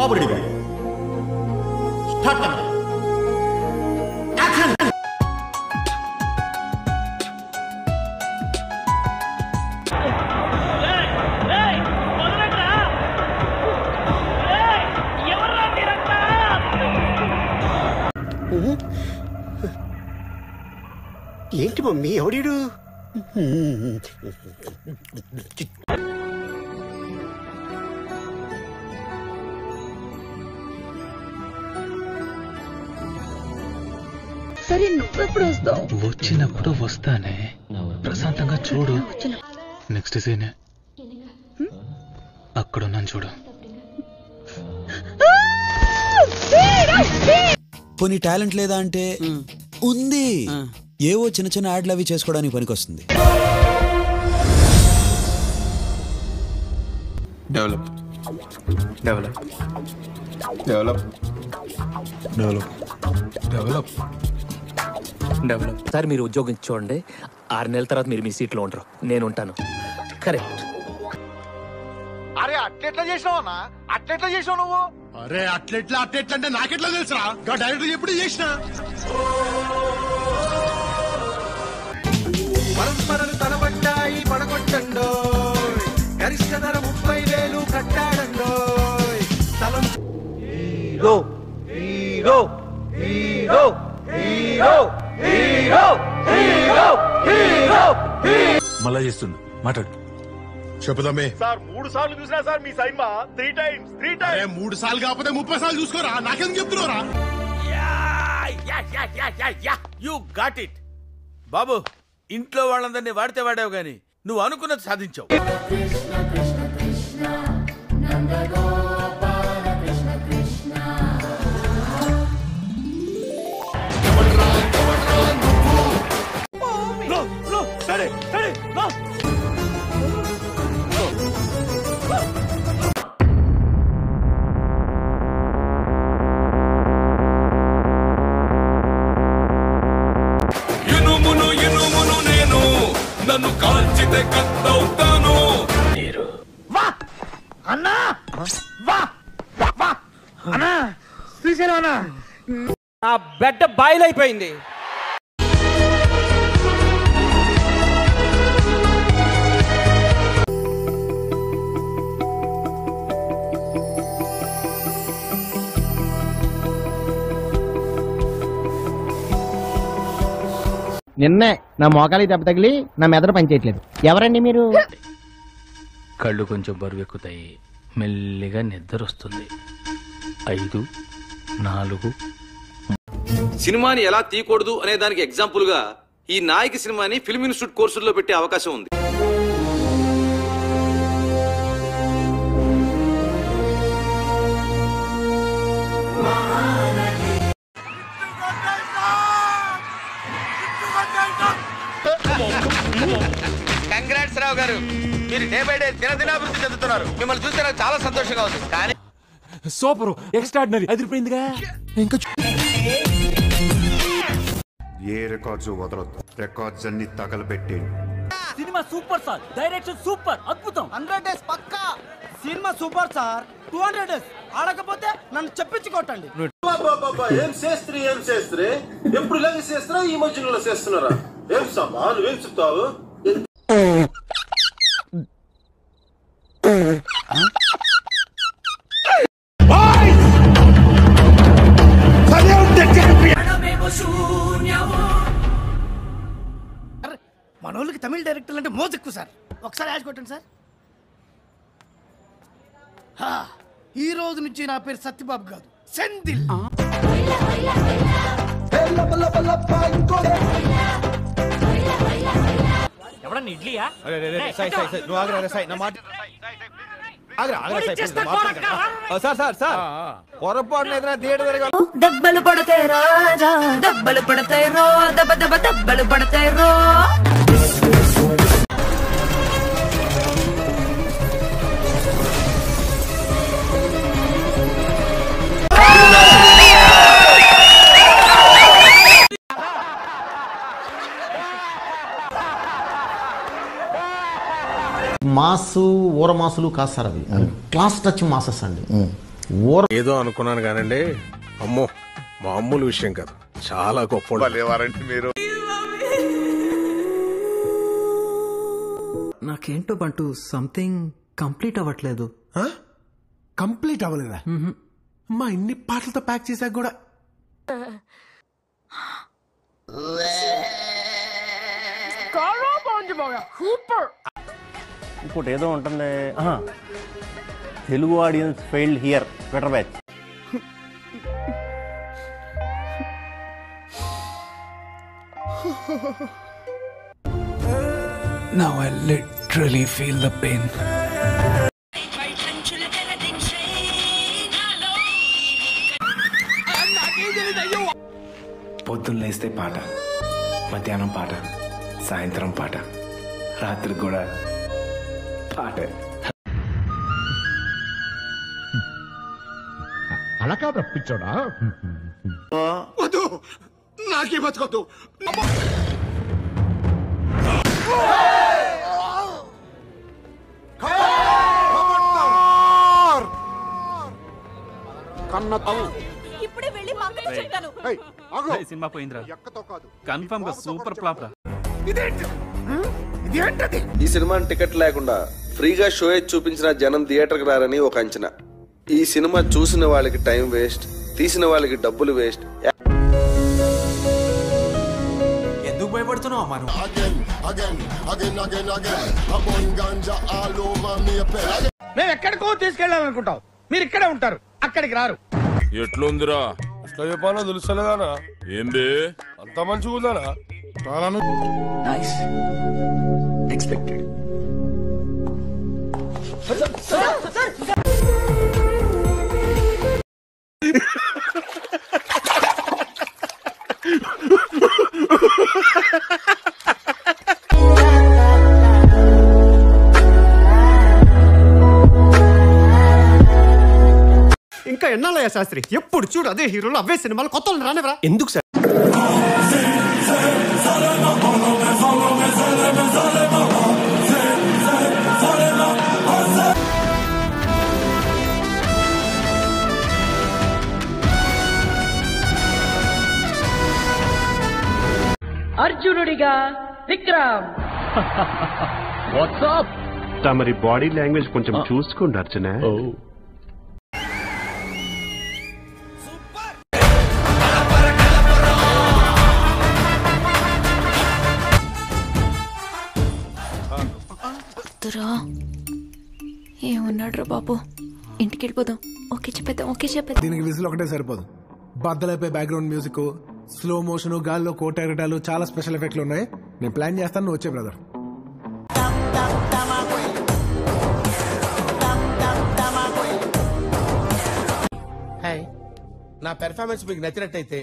బాబు ready start action. ఏంటి mummy ఎవడీడు? సరే నువ్వెప్పుడు వస్తావు? వచ్చినప్పుడు వస్తానే, ప్రశాంతంగా చూడు. నెక్స్ట్ సీన్ అక్కడున్నాను చూడు. కొన్ని టాలెంట్ లేదా అంటే ఉంది. ఏవో చిన్న చిన్న యాడ్లు అవి చేసుకోవడానికి పనికొస్తుంది. Develop develop develop develop develop develop. Sir మీరు ఉద్యోగం చూడండి, 6 నెలల తర్వాత మీరు మీ సీట్లో ఉండరు, నేను ఉంటాను. కరెక్ట్. అరే అట్లెట్లా చేసినావన్నా? అట్లెట్లా చేసినావు నువ్వు? అరే అట్లెట్లా అంటే నాకెట్లా తెలుసురా? డైరెక్టర్ ఎప్పుడు చేసినా పరంపరలు తలబడ్డాయి పడగొట్టండో, గరిష్ట ధర 30,000 కట్టాడండో. తలం hero hero hero hero hero hero hero. మళ్ళా చేస్తుండు, మాట్లాడు. చెప్పుదామే సార్ 3 సార్లు చూసినా సార్ మీ సైన్మా 3 times. 3 సార్లు కాకపోతే 30 సార్లు చూసుకోరా. నాకేం చెప్తున్నారా? యు గాట్ ఇట్ బాబు. ఇంట్లో వాళ్ళందరినీ వాడితే వాడావు గాని నువ్వు అనుకున్నది సాధించావు. నన్ను కాల్చితే కత్తవుతాను. అన్నా వా వా అన్నా శ్రీశైలం అన్నా, ఆ బెడ్ బాయిల్ అయిపోయింది. నిన్నే నా మోకాలి దెబ్బ తగిలి నా మెదడు పనిచేయట్లేదు. ఎవరండి మీరు? కళ్ళు కొంచెం బరువెక్కుతాయి, మెల్లిగా నిద్ర వస్తుంది. 5 4. సినిమాని ఎలా తీయకూడదు అనే దానికి ఎగ్జాంపుల్ గా ఈ నాయకి సినిమాని ఫిల్మ్ ఇన్స్టిట్యూట్ కోర్సుల్లో పెట్టే అవకాశం ఉంది. కంగ్రాట్స్ రావు గారు, మీరు డే బై డే దినదినాభివృద్ధి చెందుతున్నారు. మిమ్మల్ని చూస్తే నాకు చాలా సంతోషంగా ఉంది. కానీ సూపర్, ఎక్స్ట్రాడినరీ, అదిరిపోయిందిగా. ఇంకా ఏ రికార్డ్స్ వదలొద్దు. రికార్డ్స్ అన్ని తగలబెట్టేయండి. Cinema super sir, direction super, అద్భుతం. 100 days పక్కా. Cinema super sir. 200 days ఆడకపోతే నన్ను చెప్పించుకోటండి. ఏం చేస్త్రీ ఎప్పుడు ఇలాగే చేస్తారా? ఈ మధ్యలో చేస్తున్నారా? ఏం సమ్మా నువ్వేం చెప్తావు? మనోళ్ళకి తమిళ డైరెక్టర్లు అంటే మోజు ఎక్కువ సార్. ఒకసారి యాడ్ కొట్టండి సార్. ఈ రోజు నుంచి నా పేరు సత్యబాబు కాదు, సెందిల్. ఎవడన్నా ఇడ్లీయా? దెబ్బలు పడతాయి రాజా, దెబ్బలు పడతాయి రో, దెబ్బ దెబ్బ దెబ్బలు పడతాయి రో. మాసు ఊర మాసులు కాదు సార్, అవి క్లాస్ టచ్ మాసెస్ అండి. ఏదో అనుకున్నాను కానండి, అమ్మో మామూలు విషయం కాదు, చాలా గొప్ప మీరు. నాకేంటో బంటూ సంథింగ్ కంప్లీట్ అవ్వట్లేదు. కంప్లీట్ అవ్వలేదా? అమ్మా ఇన్ని పాటలతో ప్యాక్ చేశాక కూడా ఇంకోటి ఏదో ఉంటుంది, Telugu audience failed here better batch. Now I literally feel the pain. పొద్దున్న లేస్తే పాట, మధ్యాహ్నం పాట, సాయంత్రం పాట, రాత్రి కూడా పాటే. అలా కాదు రప్పించోడా. వద్దు, నాకే బతకొద్దు. ఇప్పుడే వెళ్ళి మా అక్కతో చెప్తాను. సినిమా పోయిందిరా, కన్ఫర్మ్ గా సూపర్ ఫ్లాప్ రా. ఈ సినిమాని టికెట్ లేకుండా ఫ్రీగా షో చూపించిన జనం థియేటర్కి రారని ఒక అంచనా. ఈ సినిమా చూసిన వాళ్ళకి టైం వేస్ట్, తీసిన వాళ్ళకి డబ్బులు వేస్ట్. ఎందుకు భయపడుతున్నావు మనం? మేము ఎక్కడికో తీసుకెళ్ళాలనుకుంటాం, మీరు ఇక్కడే ఉంటారు, అక్కడికి రారు. ఎట్లుందిరా? ఎట్లా చెప్పాలో తెలుసలేదానా? ఏం బే అంత మంచిగా ఉందానా? Nice expected. ఇంకా ఎన్నాళ్ళయ్యా శాస్త్రి, ఎప్పుడు చూడు అదే హీరోలు అవే సినిమాలు, కొత్త రానివరా? ఎందుకు సార్? అర్జునుడిగా విక్రమ్. వాట్సాప్ తమరి బాడీ లాంగ్వేజ్ కొంచెం చూసుకోండి అర్చన. ఏమన్నాడు రా బాబు? ఇంటికి వెళ్ళిపోదాం. ఓకే చెప్పేద్దాం. దీనికి విజిల్ ఒకటే సరిపోదు. బద్దలైపోయి బ్యాక్గ్రౌండ్ మ్యూజిక్, స్లో మోషన్, గాల్లో కోట ఎగటాలు, చాలా స్పెషల్ ఎఫెక్ట్లు ఉన్నాయి. నేను ప్లాన్ చేస్తాను, నువ్వు వచ్చే బ్రదర్. హాయ్, నా పెర్ఫార్మెన్స్ మీకు నచ్చినట్టయితే